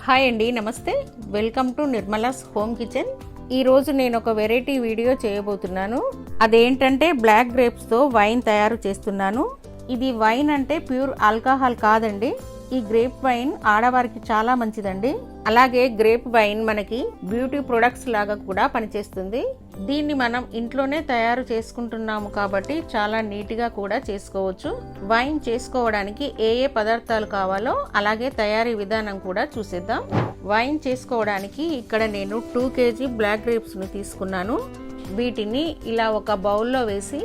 Hi అండి, నమస్తే. Welcome to Nirmala's home kitchen. ఈరోజు నేను ఒక వెరైటీ వీడియో చేయబోతున్నాను. అదేంటంటే బ్లాక్ గ్రేప్స్తో వైన్ తయారు చేస్తున్నాను. ఇది వైన్ అంటే ప్యూర్ ఆల్కహాల్ కాదండి. ఈ గ్రేప్ వైన్ ఆడవారికి చాలా మంచిదండి. అలాగే గ్రేప్ వైన్ మనకి బ్యూటీ ప్రొడక్ట్స్ లాగా కూడా పనిచేస్తుంది. దీన్ని మనం ఇంట్లోనే తయారు చేసుకుంటున్నాము కాబట్టి చాలా నీట్గా కూడా చేసుకోవచ్చు. వైన్ చేసుకోవడానికి ఏ ఏ పదార్థాలు కావాలో అలాగే తయారీ విధానం కూడా చూసేద్దాం. వైన్ చేసుకోవడానికి ఇక్కడ నేను 2 kg బ్లాక్ గ్రేప్స్ను తీసుకున్నాను. వీటిని ఇలా ఒక బౌల్లో వేసి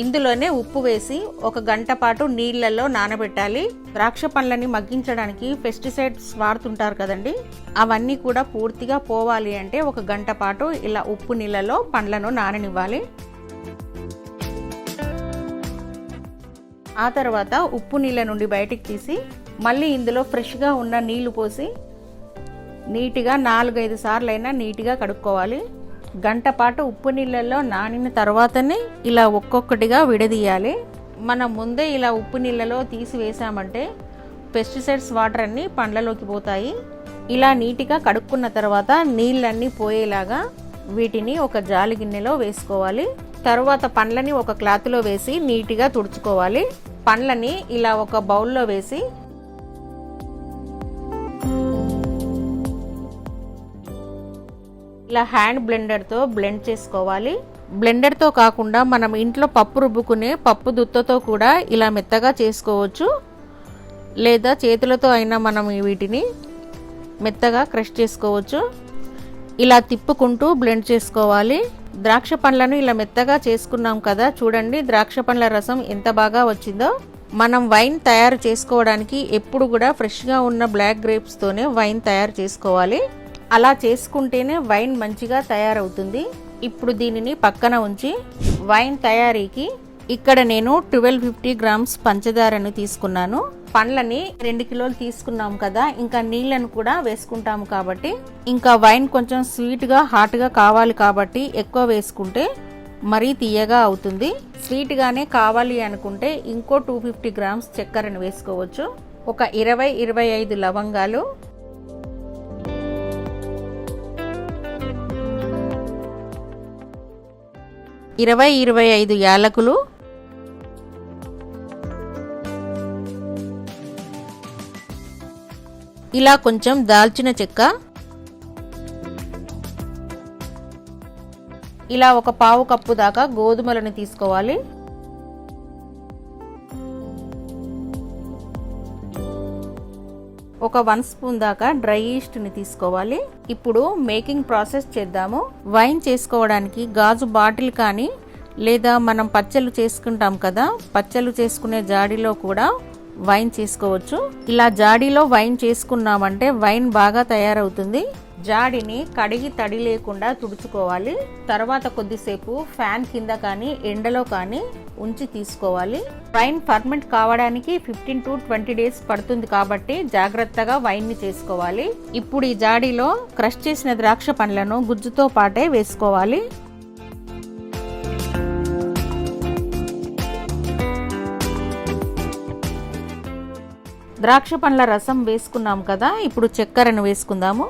ఇందులోనే ఉప్పు వేసి 1 గంట పాటు నీళ్లలో నానబెట్టాలి. ద్రాక్ష పండ్లని మగ్గించడానికి పెస్టిసైడ్స్ వాడుతుంటారు కదండి, అవన్నీ కూడా పూర్తిగా పోవాలి అంటే 1 గంట పాటు ఇలా ఉప్పు నీళ్ళలో పండ్లను నాననివ్వాలి. ఆ తర్వాత ఉప్పు నీళ్ళ నుండి బయటికి తీసి మళ్ళీ ఇందులో ఫ్రెష్గా ఉన్న నీళ్లు పోసి నీట్గా 4-5 సార్లైనా నీట్గా కడుక్కోవాలి. గంట పాటు ఉప్పు నీళ్ళల్లో నానిన తర్వాతనే ఇలా ఒక్కొక్కటిగా విడదీయాలి. మనం ముందే ఇలా ఉప్పు నీళ్ళలో తీసివేసామంటే పెస్టిసైడ్స్ వాటర్ అన్నీ పండ్లలోకి పోతాయి. ఇలా నీట్గా కడుక్కున్న తర్వాత నీళ్ళన్నీ పోయేలాగా వీటిని ఒక జాలి గిన్నెలో వేసుకోవాలి. తర్వాత పండ్లని ఒక క్లాత్లో వేసి నీట్గా తుడుచుకోవాలి. పండ్లని ఇలా ఒక బౌల్లో వేసి ఇలా హ్యాండ్ బ్లెండర్తో బ్లెండ్ చేసుకోవాలి. బ్లెండర్తో కాకుండా మనం ఇంట్లో పప్పు రుబ్బుకునే పప్పు దుత్తతో కూడా ఇలా మెత్తగా చేసుకోవచ్చు, లేదా చేతులతో అయినా మనం వీటిని మెత్తగా క్రష్ చేసుకోవచ్చు. ఇలా తిప్పుకుంటూ బ్లెండ్ చేసుకోవాలి. ద్రాక్ష పండ్లను ఇలా మెత్తగా చేసుకున్నాం కదా, చూడండి ద్రాక్ష పండ్ల రసం ఎంత బాగా వచ్చిందో. మనం వైన్ తయారు చేసుకోవడానికి ఎప్పుడు కూడా ఫ్రెష్గా ఉన్న బ్లాక్ గ్రేప్స్తోనే వైన్ తయారు చేసుకోవాలి. అలా చేసుకుంటేనే వైన్ మంచిగా తయారవుతుంది. ఇప్పుడు దీనిని పక్కన ఉంచి వైన్ తయారీకి ఇక్కడ నేను 1250 grams పంచదారను తీసుకున్నాను. పండ్లని 2 కిలోలు తీసుకున్నాం కదా, ఇంకా నీళ్ళను కూడా వేసుకుంటాము కాబట్టి ఇంకా వైన్ కొంచెం స్వీట్గా హాట్గా కావాలి కాబట్టి ఎక్కువ వేసుకుంటే మరీ తీయగా అవుతుంది. స్వీట్గానే కావాలి అనుకుంటే ఇంకో 250 grams చక్కెరను వేసుకోవచ్చు. ఒక 20-25 లవంగాలు, 20-25 యాలకులు, ఇలా కొంచెం దాల్చిన చెక్క, ఇలా ఒక 1/4 కప్పు దాకా గోధుమలను తీసుకోవాలి. ఒక 1 స్పూన్ దాకా డ్రై ఈస్ట్ని తీసుకోవాలి. ఇప్పుడు మేకింగ్ ప్రాసెస్ చేద్దాము. వైన్ చేసుకోవడానికి గాజు బాటిల్ కానీ లేదా మనం పచ్చళ్ళు చేసుకుంటాం కదా, పచ్చళ్ళు చేసుకునే జాడీలో కూడా వైన్ చేసుకోవచ్చు. ఇలా జాడీలో వైన్ చేసుకున్నామంటే వైన్ బాగా తయారవుతుంది. జాడిని కడిగి తడి లేకుండా తుడుచుకోవాలి. తర్వాత కొద్దిసేపు ఫ్యాన్ కింద కానీ ఎండలో కానీ ఉంచి తీసుకోవాలి. వైన్ ఫర్మెంట్ కావడానికి 15 to 20 days పడుతుంది కాబట్టి జాగ్రత్తగా వైన్ని చేసుకోవాలి. ఇప్పుడు ఈ జాడీలో క్రష్ చేసిన ద్రాక్ష పండ్లను గుజ్జుతో పాటే వేసుకోవాలి. ద్రాక్ష పండ్ల రసం వేసుకున్నాం కదా, ఇప్పుడు చక్కెరను వేసుకుందాము.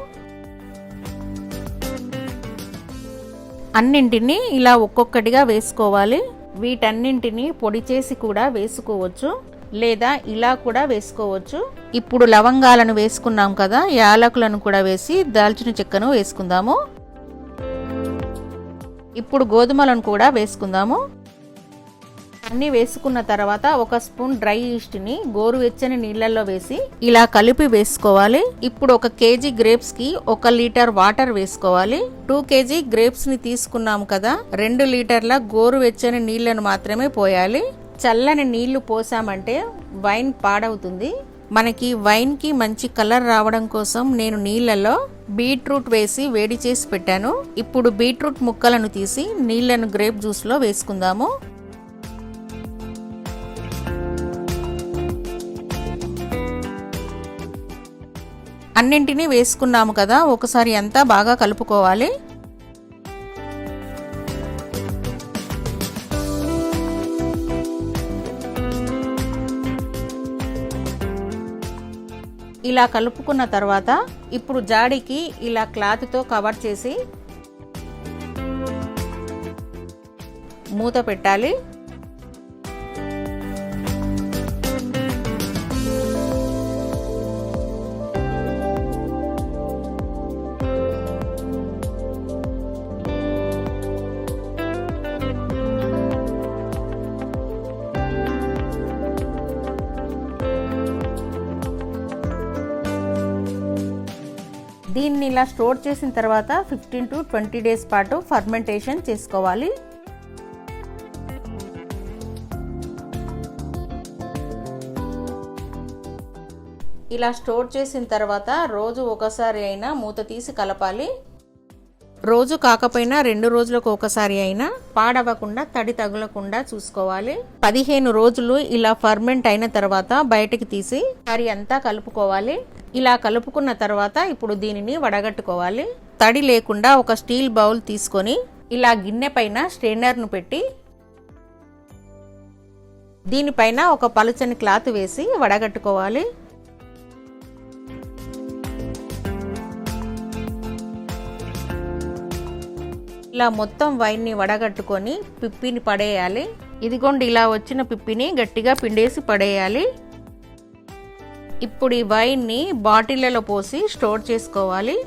అన్నింటినీ ఇలా ఒక్కొక్కటిగా వేసుకోవాలి. వీటన్నింటినీ పొడి చేసి కూడా వేసుకోవచ్చు, లేదా ఇలా కూడా వేసుకోవచ్చు. ఇప్పుడు లవంగాలను వేసుకున్నాం కదా, యాలకులను కూడా వేసి దాల్చిన చెక్కను వేసుకుందాము. ఇప్పుడు గోధుమలను కూడా వేసుకుందాము. అన్నీ వేసుకున్న తర్వాత 1 స్పూన్ డ్రై ఈస్ట్ని గోరువెచ్చని నీళ్ళల్లో వేసి ఇలా కలిపి వేసుకోవాలి. ఇప్పుడు 1 kg గ్రేప్స్కి 1 లీటర్ వాటర్ వేసుకోవాలి. 2 kg గ్రేప్స్ని తీసుకున్నాము కదా, 2 లీటర్ల గోరువెచ్చని నీళ్లను మాత్రమే పోయాలి. చల్లని నీళ్లు పోసామంటే వైన్ పాడవుతుంది. మనకి వైన్కి మంచి కలర్ రావడం కోసం నేను నీళ్ళలో బీట్రూట్ వేసి వేడి చేసి పెట్టాను. ఇప్పుడు బీట్రూట్ ముక్కలను తీసి నీళ్లను గ్రేప్ జ్యూస్లో వేసుకుందాము. అన్నింటినీ వేసుకున్నాము కదా, ఒకసారి అంతా బాగా కలుపుకోవాలి. ఇలా కలుపుకున్న తర్వాత ఇప్పుడు జాడీకి ఇలా క్లాత్తో కవర్ చేసి మూత పెట్టాలి. దీన్ని ఇలా స్టోర్ చేసిన తర్వాత 15 to 20 డేస్ పాటు ఫర్మెంటేషన్ చేసుకోవాలి. ఇలా స్టోర్ చేసిన తర్వాత రోజు ఒకసారి అయినా మూత తీసి కలపాలి. రోజు కాకపోయినా 2 రోజులకు ఒకసారి అయినా పాడవకుండా తడి తగులకుండా చూసుకోవాలి. 15 రోజులు ఇలా ఫర్మెంట్ అయిన తర్వాత బయటికి తీసి కర్రీ అంతా కలుపుకోవాలి. ఇలా కలుపుకున్న తర్వాత ఇప్పుడు దీనిని వడగట్టుకోవాలి. తడి లేకుండా ఒక స్టీల్ బౌల్ తీసుకొని ఇలా గిన్నె పైన స్ట్రైనర్ను పెట్టి దీనిపైన ఒక పలుచని క్లాత్ వేసి వడగట్టుకోవాలి. ఇలా మొత్తం వైన్ని వడగట్టుకొని పిప్పిని పడేయాలి. ఇదిగోండి, ఇలా వచ్చిన పిప్పిని గట్టిగా పిండేసి పడేయాలి. ఇప్పుడు ఈ వైన్ని బాటిళ్లలో పోసి స్టోర్ చేసుకోవాలి.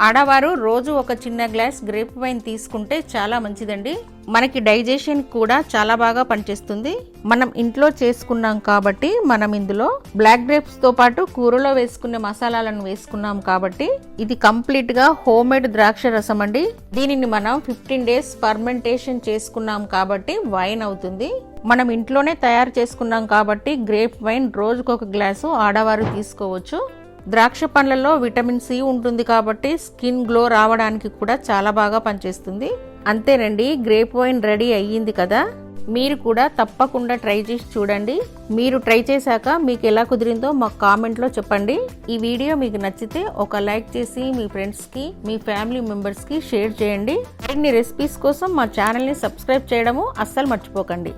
ఆడవారు రోజు ఒక చిన్న గ్లాస్ గ్రేప్ వైన్ తీసుకుంటే చాలా మంచిదండి. మనకి డైజెషన్ కూడా చాలా బాగా పనిచేస్తుంది. మనం ఇంట్లో చేసుకున్నాం కాబట్టి మనం ఇందులో బ్లాక్ గ్రేప్స్ తో పాటు కూరలో వేసుకునే మసాలాలను వేసుకున్నాం కాబట్టి ఇది కంప్లీట్ గా హోమ్ మేడ్ ద్రాక్ష రసం అండి. దీనిని మనం 15 డేస్ ఫర్మెంటేషన్ చేసుకున్నాం కాబట్టి వైన్ అవుతుంది. మనం ఇంట్లోనే తయారు చేసుకున్నాం కాబట్టి గ్రేప్ వైన్ రోజుకొక గ్లాసు ఆడవారు తీసుకోవచ్చు. ద్రాక్ష పండ్లలో విటమిన్ సి ఉంటుంది కాబట్టి స్కిన్ గ్లో రావడానికి కూడా చాలా బాగా పనిచేస్తుంది. అంతేనండి, గ్రేప్ వైన్ రెడీ అయ్యింది కదా. మీరు కూడా తప్పకుండా ట్రై చేసి చూడండి. మీరు ట్రై చేశాక మీకు ఎలా కుదిరిందో మాకు కామెంట్లో చెప్పండి. ఈ వీడియో మీకు నచ్చితే ఒక లైక్ చేసి మీ ఫ్రెండ్స్కి, మీ ఫ్యామిలీ మెంబర్స్కి షేర్ చేయండి. మరిన్ని రెసిపీస్ కోసం మా ఛానల్ని సబ్స్క్రైబ్ చేయడము అస్సలు మర్చిపోకండి.